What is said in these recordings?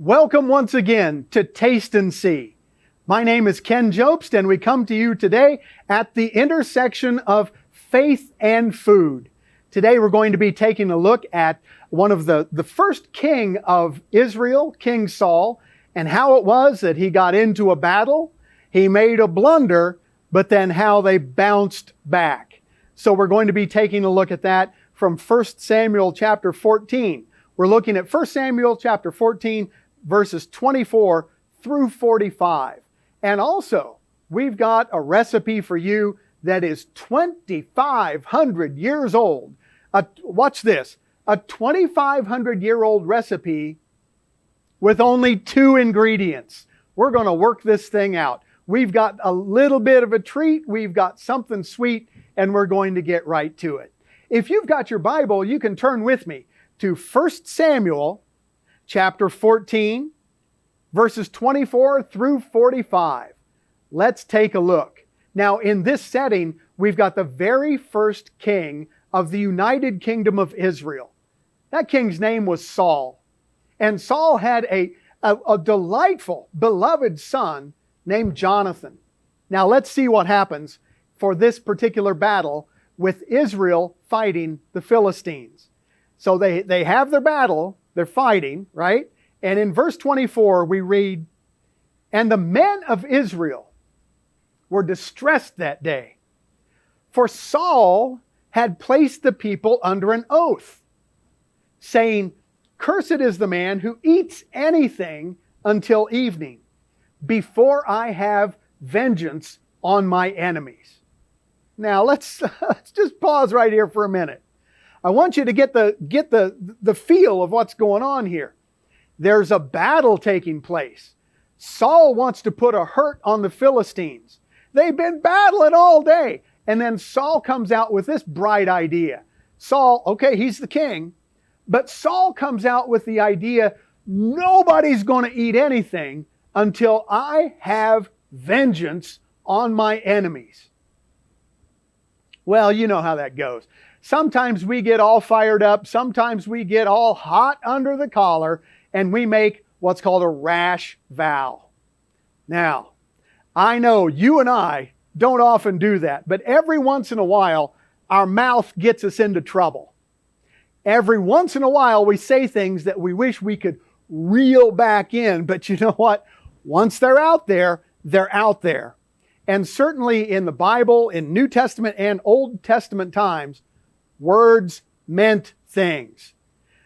Welcome once again to Taste and See. My name is Ken Jobst, and we come to you today at the intersection of faith and food. Today we're going to be taking a look at one of the first king of Israel, King Saul, and how it was that he got into a battle, he made a blunder, but then how they bounced back. So we're going to be taking a look at that from 1 Samuel chapter 14. We're looking at 1 Samuel chapter 14, verses 24 through 45. And also, we've got a recipe for you that is 2,500 years old. Watch this. A 2,500-year-old recipe with only 2 ingredients. We're going to work this thing out. We've got a little bit of a treat. We've got something sweet, and we're going to get right to it. If you've got your Bible, you can turn with me to 1 Samuel chapter 14, verses 24 through 45. Let's take a look. Now, in this setting, we've got the very first king of the United Kingdom of Israel. That king's name was Saul. And Saul had a delightful, beloved son named Jonathan. Now, let's see what happens for this particular battle with Israel fighting the Philistines. So they have their battle. They're fighting, right? And in verse 24, we read, "And the men of Israel were distressed that day, for Saul had placed the people under an oath, saying, 'Cursed is the man who eats anything until evening, before I have vengeance on my enemies.'" Now let's just pause right here for a minute. I want you to get the feel of what's going on here. There's a battle taking place. Saul wants to put a hurt on the Philistines. They've been battling all day. And then Saul comes out with this bright idea. Saul, okay, he's the king, but Saul comes out with the idea, nobody's going to eat anything until I have vengeance on my enemies. Well, you know how that goes. Sometimes we get all fired up. Sometimes we get all hot under the collar and we make what's called a rash vow. Now, I know you and I don't often do that, but every once in a while, our mouth gets us into trouble. Every once in a while, we say things that we wish we could reel back in, but you know what? Once they're out there, they're out there. And certainly in the Bible, in New Testament and Old Testament times, words meant things.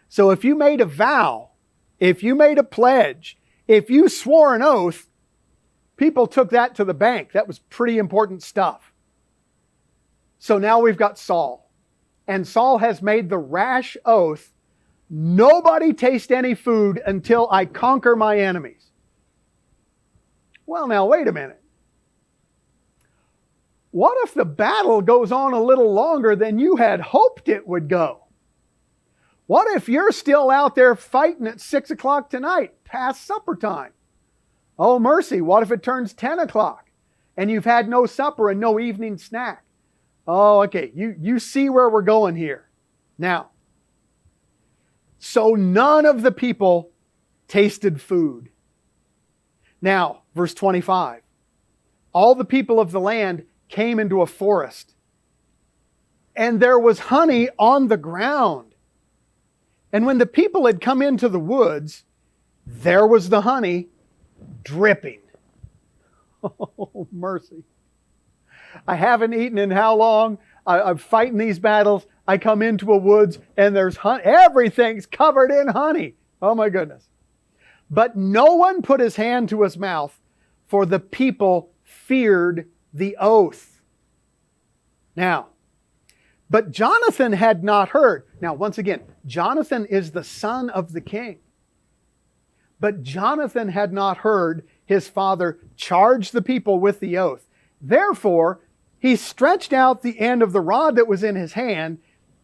So if you made a vow, if you made a pledge, if you swore an oath, people took that to the bank. That was pretty important stuff. So now we've got Saul. And Saul has made the rash oath, nobody taste any food until I conquer my enemies. Well, now wait a minute. What if the battle goes on a little longer than you had hoped it would go? What if you're still out there fighting at 6 o'clock tonight, past supper time? Oh, mercy, what if it turns 10 o'clock and you've had no supper and no evening snack? Oh, okay, you see where we're going here. Now, so none of the people tasted food. Now, verse 25. All the people of the land came into a forest, and there was honey on the ground. And when the people had come into the woods, there was the honey dripping. Oh, mercy. I haven't eaten in how long? I'm fighting these battles. I come into a woods and there's honey. Everything's covered in honey. Oh my goodness. But no one put his hand to his mouth, for the people feared the oath. Now, but Jonathan had not heard. Now, once again, Jonathan is the son of the king. But Jonathan had not heard his father charge the people with the oath. Therefore, he stretched out the end of the rod that was in his hand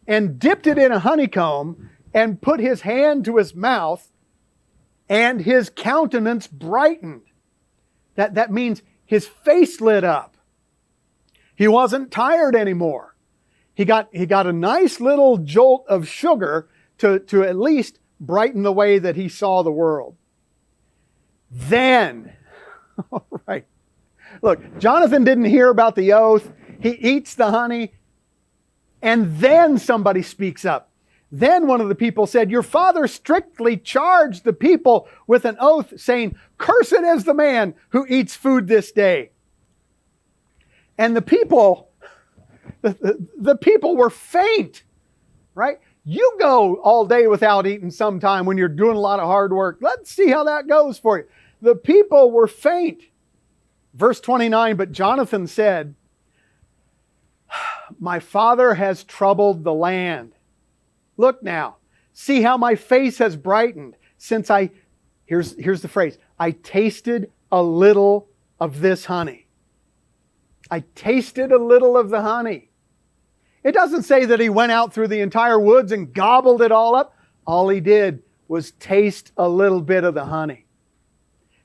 and dipped it in a honeycomb and put his hand to his mouth, and his countenance brightened. That means his face lit up. He wasn't tired anymore. He got a nice little jolt of sugar to at least brighten the way that he saw the world. Then, all right. Look, Jonathan didn't hear about the oath. He eats the honey, and then somebody speaks up. Then one of the people said, your father strictly charged the people with an oath saying, cursed is the man who eats food this day. And the people were faint, right? You go all day without eating sometime when you're doing a lot of hard work. Let's see how that goes for you. The people were faint. Verse 29, but Jonathan said, my father has troubled the land. Look now, see how my face has brightened since here's the phrase, I tasted a little of this honey. I tasted a little of the honey. It doesn't say that he went out through the entire woods and gobbled it all up. All he did was taste a little bit of the honey.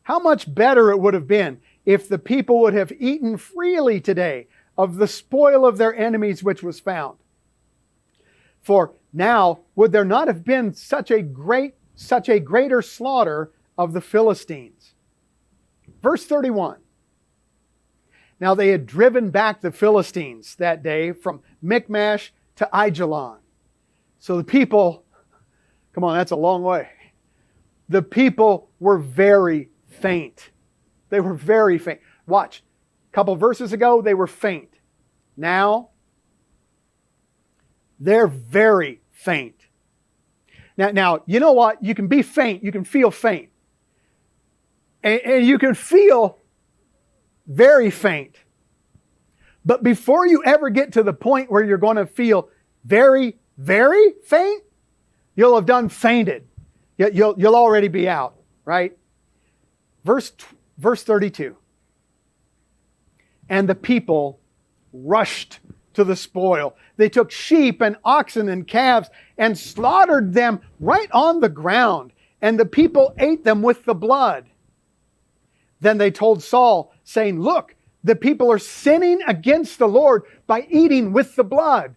How much better it would have been if the people would have eaten freely today of the spoil of their enemies which was found. For now, would there not have been such a greater slaughter of the Philistines? Verse 31. Now they had driven back the Philistines that day from Michmash to Aijalon. So the people, come on, that's a long way. The people were very faint. They were very faint. Watch. A couple verses ago, they were faint. Now, they're very faint. Now, you know what? You can be faint. You can feel faint. And you can feel very faint. But before you ever get to the point where you're going to feel very, very faint, you'll have done fainted. You'll already be out, right? Verse 32. And the people rushed to the spoil. They took sheep and oxen and calves and slaughtered them right on the ground. And the people ate them with the blood. Then they told Saul, saying, look, the people are sinning against the Lord by eating with the blood.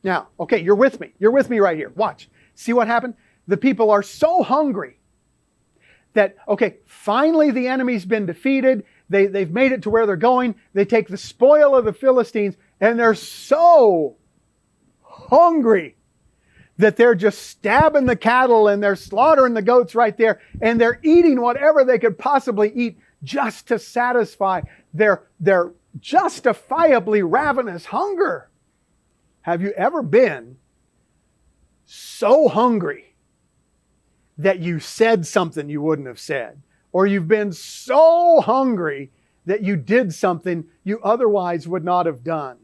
Now, okay, you're with me. You're with me right here. Watch. See what happened? The people are so hungry that, okay, finally the enemy's been defeated. They've made it to where they're going. They take the spoil of the Philistines, and they're so hungry that they're just stabbing the cattle and they're slaughtering the goats right there, and they're eating whatever they could possibly eat just to satisfy their justifiably ravenous hunger. Have you ever been so hungry that you said something you wouldn't have said? Or you've been so hungry that you did something you otherwise would not have done?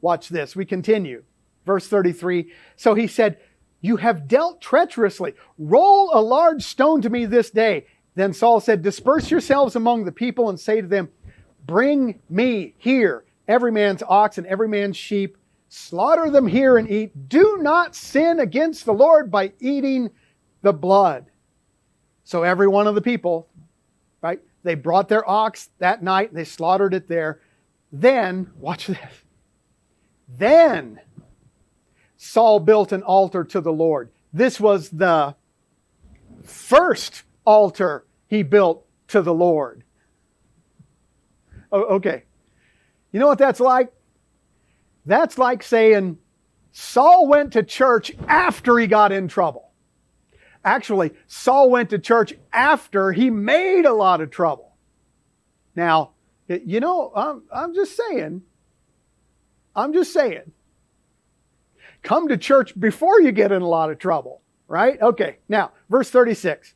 Watch this. We continue. Verse 33. So he said, you have dealt treacherously. Roll a large stone to me this day. Then Saul said, disperse yourselves among the people and say to them, bring me here every man's ox and every man's sheep. Slaughter them here and eat. Do not sin against the Lord by eating the blood. So every one of the people, right, they brought their ox that night. They slaughtered it there. Then, watch this. Then Saul built an altar to the Lord. This was the first altar he built to the Lord. Oh, okay. You know what that's like? That's like saying Saul went to church after he got in trouble. Actually, Saul went to church after he made a lot of trouble. Now, you know, I'm just saying. Come to church before you get in a lot of trouble, right? Okay, now, verse 36.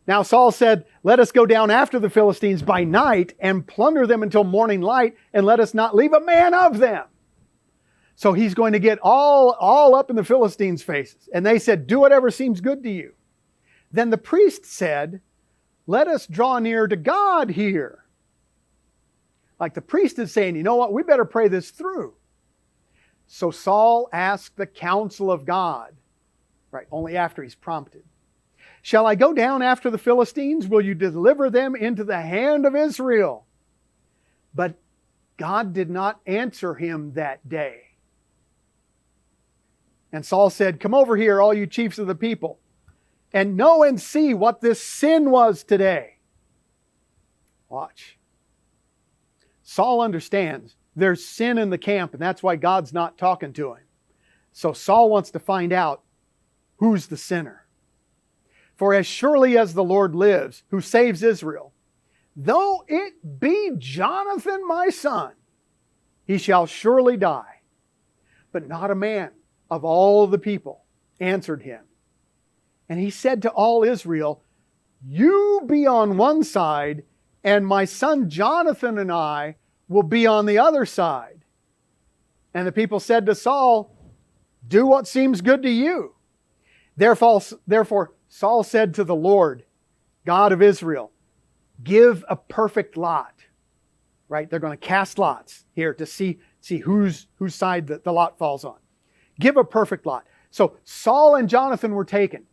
Now Saul said, let us go down after the Philistines by night and plunder them until morning light, and let us not leave a man of them. So he's going to get all up in the Philistines' faces. And they said, do whatever seems good to you. Then the priest said, let us draw near to God here. Like the priest is saying, you know what, we better pray this through. So Saul asked the counsel of God, right, only after he's prompted. Shall I go down after the Philistines? Will you deliver them into the hand of Israel? But God did not answer him that day. And Saul said, come over here, all you chiefs of the people. and know and see what this sin was today. Watch. Saul understands there's sin in the camp, and that's why God's not talking to him. So Saul wants to find out who's the sinner. For as surely as the Lord lives, who saves Israel, though it be Jonathan my son, he shall surely die. But not a man of all the people answered him. And he said to all Israel, you be on one side, and my son Jonathan and I will be on the other side. And the people said to Saul, do what seems good to you. Therefore Saul said to the Lord, God of Israel, give a perfect lot. Right? They're going to cast lots here to see whose side the lot falls on. Give a perfect lot. So Saul and Jonathan were taken,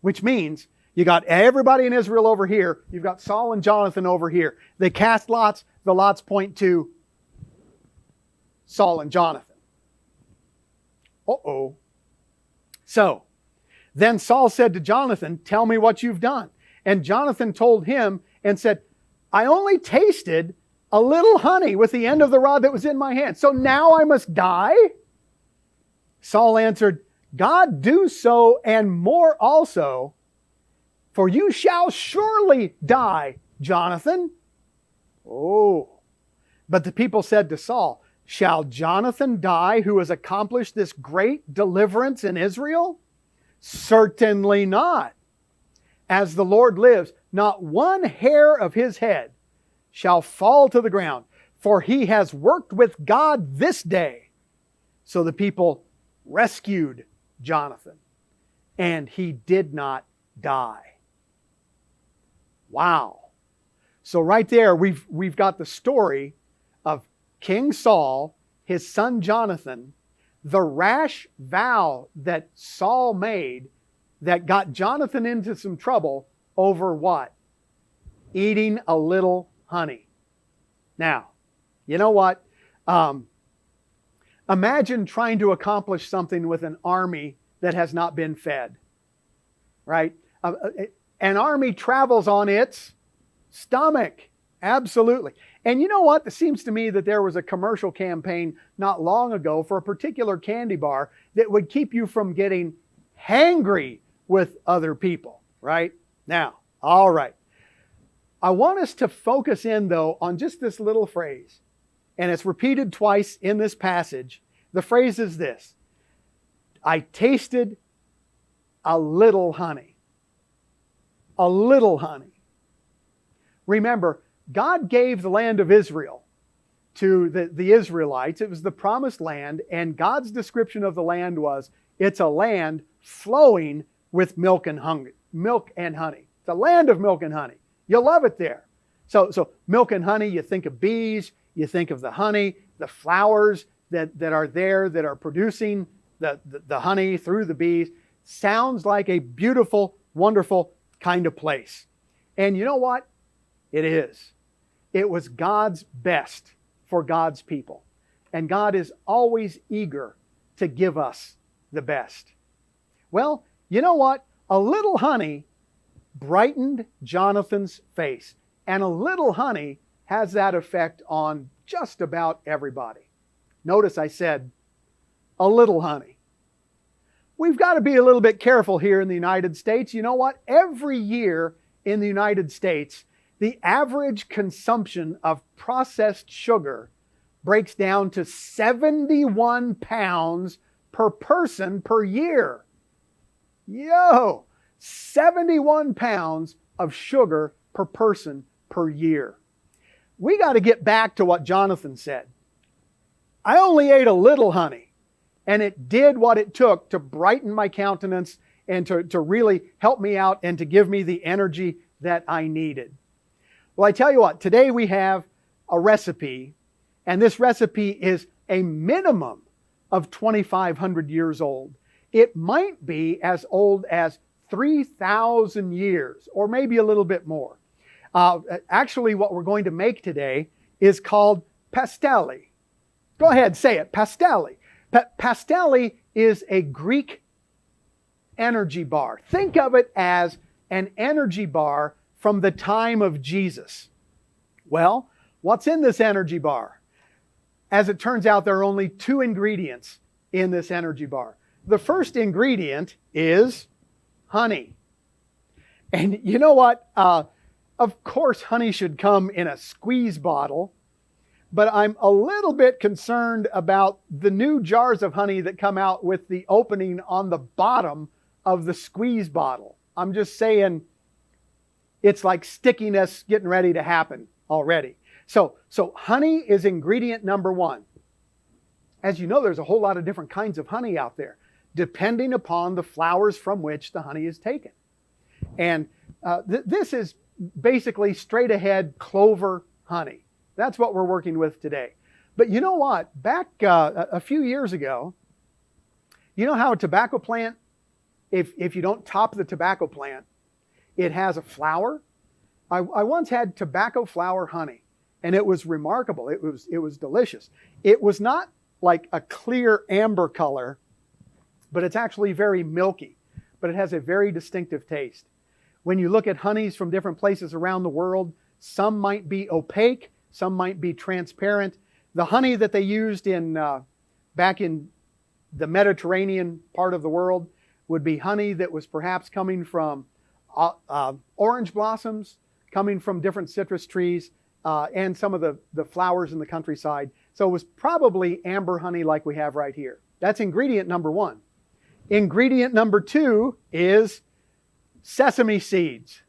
which means you got everybody in Israel over here. You've got Saul and Jonathan over here. They cast lots. The lots point to Saul and Jonathan. Uh-oh. So then Saul said to Jonathan, tell me what you've done. And Jonathan told him and said, I only tasted a little honey with the end of the rod that was in my hand. So now I must die? Saul answered, God do so and more also, for you shall surely die, Jonathan. Oh, but the people said to Saul, shall Jonathan die who has accomplished this great deliverance in Israel? Certainly not. As the Lord lives, not one hair of his head shall fall to the ground, for he has worked with God this day. So the people rescued Jonathan, and he did not die. Wow. So right there, we've got the story of King Saul, his son Jonathan, the rash vow that Saul made that got Jonathan into some trouble over what? Eating a little honey. Now, you know what? Imagine trying to accomplish something with an army that has not been fed. Right? An army travels on its stomach. Absolutely. And you know what? It seems to me that there was a commercial campaign not long ago for a particular candy bar that would keep you from getting hangry with other people. Right? Now, all right. I want us to focus in, though, on just this little phrase. And it's repeated twice in this passage. The phrase is this: I tasted a little honey. A little honey. Remember, God gave the land of Israel to the Israelites. It was the promised land, and God's description of the land was, it's a land flowing with milk and honey. It's a land of milk and honey. You'll love it there. So milk and honey, you think of bees, you think of the honey, the flowers that are there that are producing the honey through the bees. Sounds like a beautiful, wonderful kind of place. And you know what? It is. It was God's best for God's people. And God is always eager to give us the best. Well, you know what? A little honey brightened Jonathan's face. And a little honey has that effect on just about everybody. Notice I said a little honey. We've got to be a little bit careful here in the United States. You know what? Every year in the United States, the average consumption of processed sugar breaks down to 71 pounds per person per year. 71 pounds of sugar per person per year. We got to get back to what Jonathan said. I only ate a little honey, and it did what it took to brighten my countenance and to really help me out and to give me the energy that I needed. Well, I tell you what, today we have a recipe, and this recipe is a minimum of 2,500 years old. It might be as old as 3,000 years, or maybe a little bit more. Actually, what we're going to make today is called Pasteli. Go ahead, say it, Pasteli. Pasteli is a Greek energy bar. Think of it as an energy bar from the time of Jesus. Well, what's in this energy bar? As it turns out, there are only 2 ingredients in this energy bar. The first ingredient is honey. And you know what? Of course, honey should come in a squeeze bottle, but I'm a little bit concerned about the new jars of honey that come out with the opening on the bottom of the squeeze bottle. I'm just saying, it's like stickiness getting ready to happen already. So honey is ingredient number 1. As you know, there's a whole lot of different kinds of honey out there, depending upon the flowers from which the honey is taken. And this is basically straight ahead clover honey. That's what we're working with today. But you know what? Back a few years ago, you know how a tobacco plant, if you don't top the tobacco plant, it has a flower? I once had tobacco flower honey, and it was remarkable. It was delicious. It was not like a clear amber color, but it's actually very milky, but it has a very distinctive taste. When you look at honeys from different places around the world, some might be opaque, some might be transparent. The honey that they used back in the Mediterranean part of the world would be honey that was perhaps coming from orange blossoms, coming from different citrus trees, and some of the flowers in the countryside. So it was probably amber honey like we have right here. That's ingredient number 1. Ingredient number 2 is sesame seeds.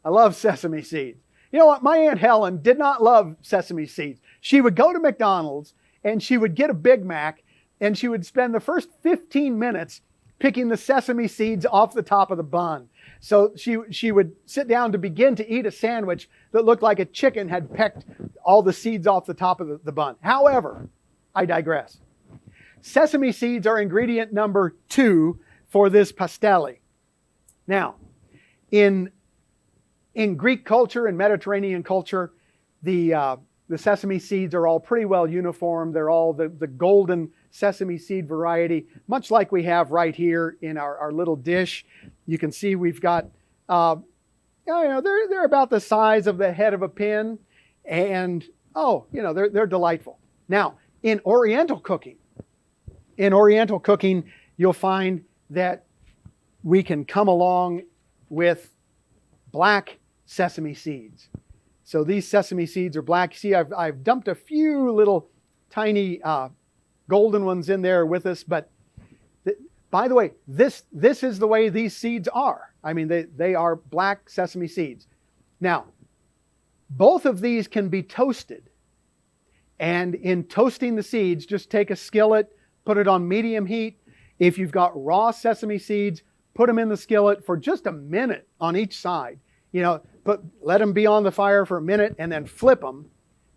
I love sesame seeds. You know what? My Aunt Helen did not love sesame seeds. She would go to McDonald's and she would get a Big Mac and she would spend the first 15 minutes picking the sesame seeds off the top of the bun. So she would sit down to begin to eat a sandwich that looked like a chicken had pecked all the seeds off the top of the bun. However, I digress. Sesame seeds are ingredient number 2 for this Pasteli. Now, in Greek culture and Mediterranean culture, the sesame seeds are all pretty well uniform. They're all the golden sesame seed variety, much like we have right here in our little dish. You can see we've got, they're about the size of the head of a pin, and they're delightful. Now, in Oriental cooking, you'll find that we can come along with black sesame seeds. So these sesame seeds are black. See, I've dumped a few little tiny golden ones in there with us, but by the way, this is the way these seeds are. I mean, they are black sesame seeds. Now, both of these can be toasted. And in toasting the seeds, just take a skillet, put it on medium heat. If you've got raw sesame seeds, put them in the skillet for just a minute on each side. Let them be on the fire for a minute and then flip them,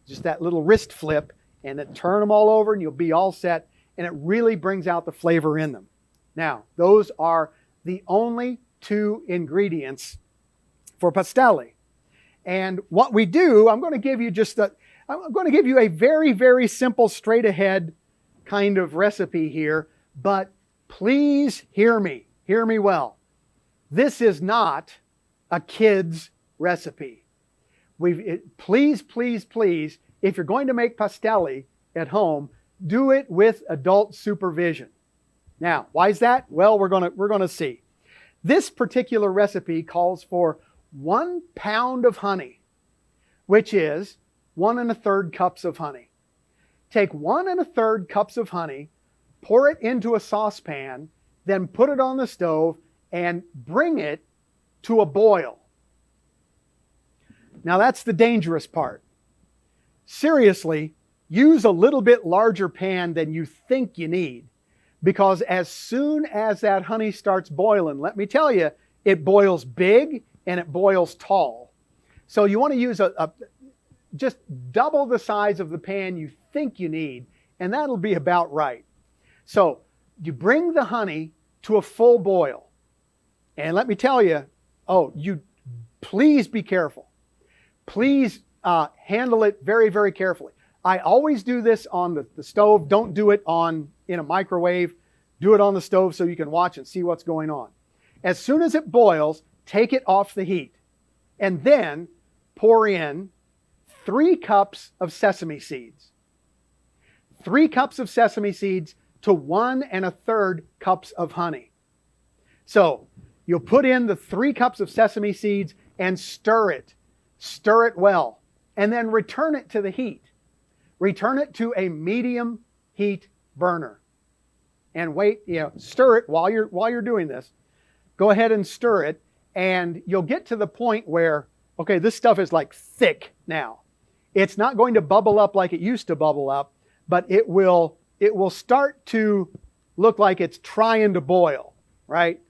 just that little wrist flip, and then turn them all over and you'll be all set. And it really brings out the flavor in them. Now, those are the only 2 ingredients for Pasteli. And what we do, I'm going to give you a very, very simple, straight ahead kind of recipe here, but please hear me well. This is not a kid's recipe. Please, if you're going to make Pasteli at home, do it with adult supervision. Now, why is that? Well, we're going to see. This particular recipe calls for 1 pound of honey, which is 1 1/3 cups of honey. Take 1 1/3 cups of honey, pour it into a saucepan, then put it on the stove and bring it to a boil. Now that's the dangerous part. Seriously, use a little bit larger pan than you think you need, because as soon as that honey starts boiling, let me tell you, it boils big and it boils tall. So you want to use just double the size of the pan you think you need, and that'll be about right. So you bring the honey to a full boil. And let me tell you, please be careful. Please handle it very, very carefully. I always do this on the stove. Don't do it in a microwave. Do it on the stove so you can watch and see what's going on. As soon as it boils, take it off the heat. And then pour in 3 cups of sesame seeds. 3 cups of sesame seeds to 1 1/3 cups of honey. So you'll put in the 3 cups of sesame seeds and stir it. Stir it well. And then return it to the heat. Return it to a medium heat burner. And wait, stir it while you're doing this. Go ahead and stir it, and you'll get to the point where, okay, this stuff is like thick now. It's not going to bubble up like it used to bubble up, but it will start to look like it's trying to boil, right?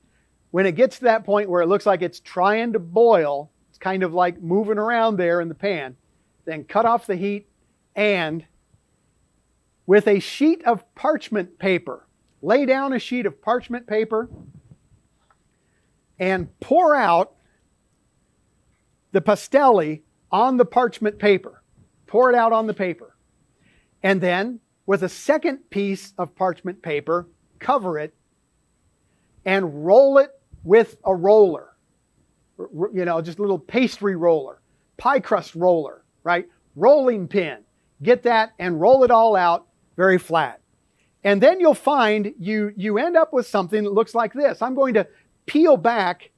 When it gets to that point where it looks like it's trying to boil, it's kind of like moving around there in the pan, then cut off the heat, and with a sheet of parchment paper, lay down a sheet of parchment paper and pour out the Pastelli on the parchment paper. Pour it out on the paper. And then, with a second piece of parchment paper, cover it and roll it with a roller. Just a little pastry roller, pie crust roller, right? Rolling pin. Get that and roll it all out very flat. And then you'll find you end up with something that looks like this. I'm going to peel back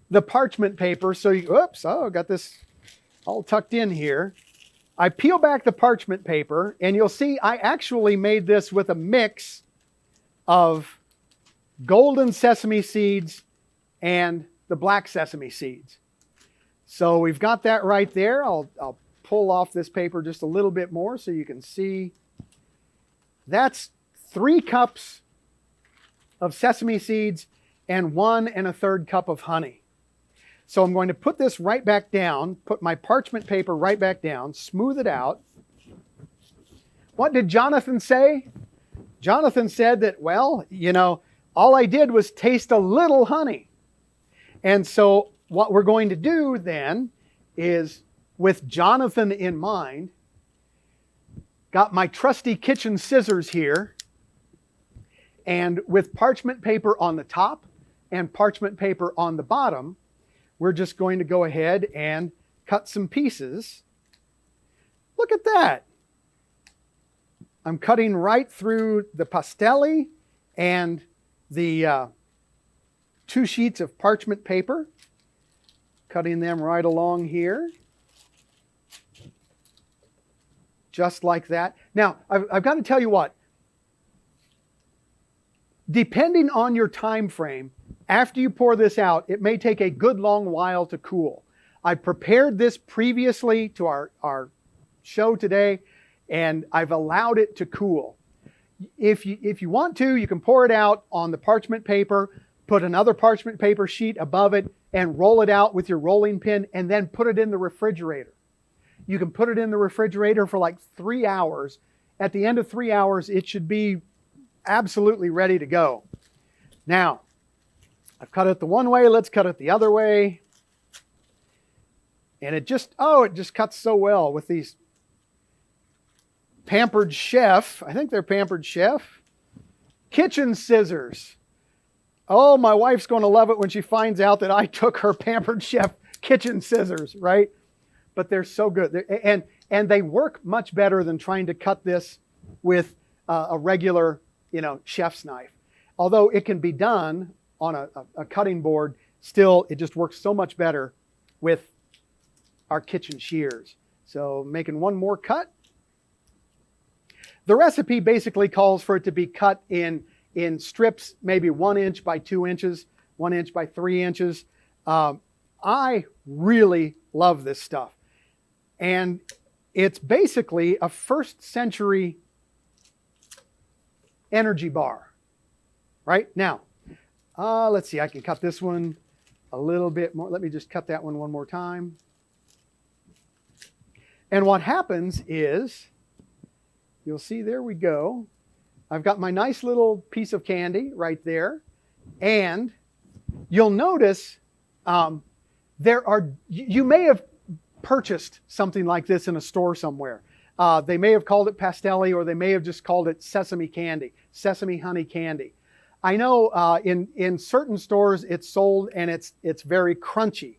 the parchment paper. So got this all tucked in here. I peel back the parchment paper, and you'll see I actually made this with a mix of golden sesame seeds and the black sesame seeds. So we've got that right there. I'll pull off this paper just a little bit more so you can see. That's 3 cups of sesame seeds and 1 1/3 cup of honey. So I'm going to put this right back down, put my parchment paper right back down, smooth it out. What did Jonathan say? Jonathan said that, all I did was taste a little honey. And so what we're going to do then is, with Jonathan in mind, got my trusty kitchen scissors here, and with parchment paper on the top and parchment paper on the bottom, we're just going to go ahead and cut some pieces. Look at that. I'm cutting right through the Pasteli and the 2 sheets of parchment paper. Cutting them right along here. Just like that. Now, I've got to tell you what. Depending on your time frame, after you pour this out, it may take a good long while to cool. I prepared this previously to our show today, and I've allowed it to cool. If you want to, you can pour it out on the parchment paper, put another parchment paper sheet above it, and roll it out with your rolling pin, and then put it in the refrigerator. You can put it in the refrigerator for like 3 hours. At the end of 3 hours, it should be absolutely ready to go. Now, I've cut it the one way, let's cut it the other way. And it just cuts so well with these Pampered Chef, I think they're Pampered Chef, kitchen scissors. Oh, my wife's going to love it when she finds out that I took her Pampered Chef kitchen scissors, right? But they're so good. And they work much better than trying to cut this with a regular, chef's knife. Although it can be done on a cutting board, still it just works so much better with our kitchen shears. So making one more cut. The recipe basically calls for it to be cut in strips, maybe 1 inch by 2 inches, 1 inch by 3 inches. I really love this stuff. And it's basically a 1st century energy bar, right? Now, let's see, I can cut this one a little bit more. Let me just cut that one more time. And what happens is, you'll see, there we go. I've got my nice little piece of candy right there. And you'll notice you may have purchased something like this in a store somewhere. They may have called it Pasteli, or they may have just called it sesame candy, sesame honey candy. I know in certain stores it's sold and it's very crunchy.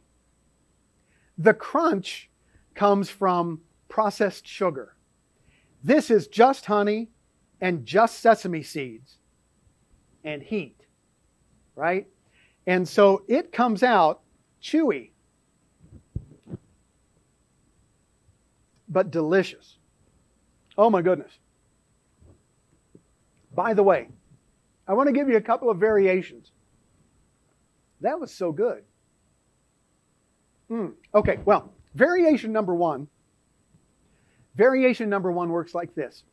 The crunch comes from processed sugar. This is just honey and just sesame seeds and heat, right? And so it comes out chewy, but delicious. Oh my goodness. By the way, I want to give you a couple of variations. That was so good. Okay, well, variation number one. Variation number one works like this.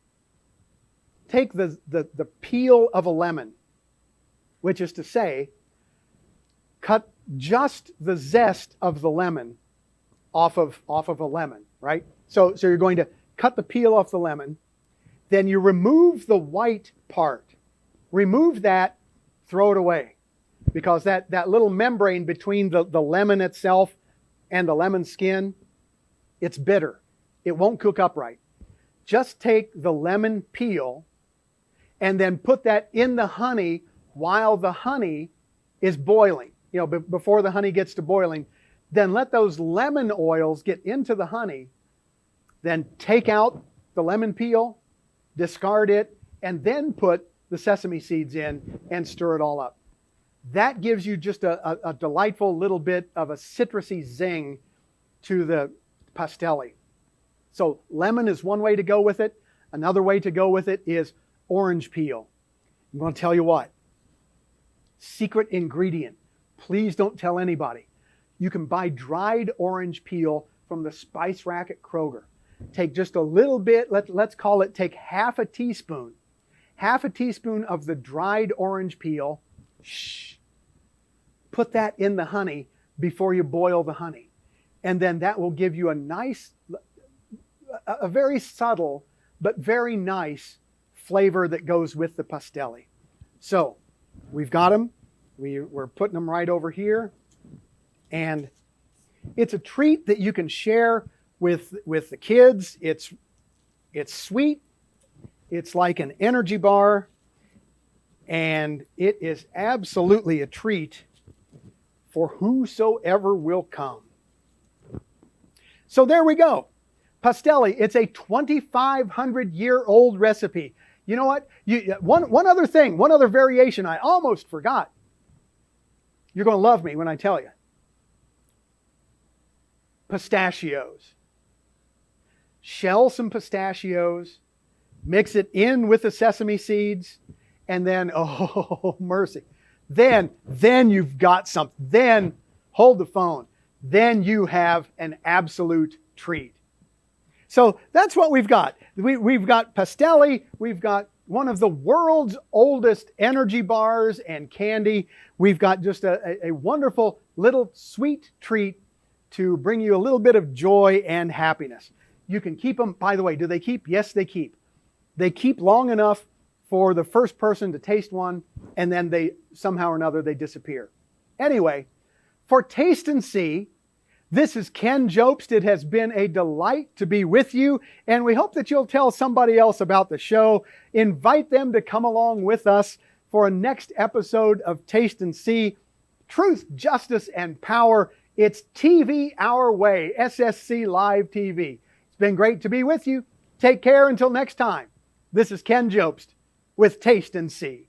Take the peel of a lemon, which is to say, cut just the zest of the lemon off of a lemon, right? So you're going to cut the peel off the lemon, then you remove the white part. Remove that, throw it away. Because that little membrane between the lemon itself and the lemon skin, it's bitter. It won't cook up right. Just take the lemon peel and then put that in the honey while the honey is boiling. You know, before the honey gets to boiling. Then let those lemon oils get into the honey. Then take out the lemon peel, discard it, and then put the sesame seeds in and stir it all up. That gives you just a delightful little bit of a citrusy zing to the Pastelli. So lemon is one way to go with it. Another way to go with it is orange peel. I'm going to tell you what. Secret ingredient. Please don't tell anybody. You can buy dried orange peel from the spice rack at Kroger. Take just a little bit, let's call it, take half a teaspoon of the dried orange peel. Put that in the honey before you boil the honey. And then that will give you a very subtle but very nice flavor that goes with the Pastelli. So we've got them. We're putting them right over here. And it's a treat that you can share with the kids. It's sweet. It's like an energy bar. And it is absolutely a treat for whosoever will come. So there we go. Pastelli, it's a 2,500-year-old recipe. You know what? One other thing, one other variation I almost forgot. You're going to love me when I tell you. Pistachios. Shell some pistachios, mix it in with the sesame seeds, and then, oh, mercy. Then you've got something. Then, hold the phone. Then you have an absolute treat. So that's what we've got. We've got Pastelli. We've got one of the world's oldest energy bars and candy. We've got just a wonderful little sweet treat to bring you a little bit of joy and happiness. You can keep them. By the way, do they keep? Yes, they keep. They keep long enough for the first person to taste one, and then they somehow or another they disappear. Anyway, for Taste and See, this is Ken Jobst. It has been a delight to be with you, and we hope that you'll tell somebody else about the show. Invite them to come along with us for a next episode of Taste and See. Truth, justice, and power. It's TV our way, SSC Live TV. It's been great to be with you. Take care until next time. This is Ken Jobst with Taste and See.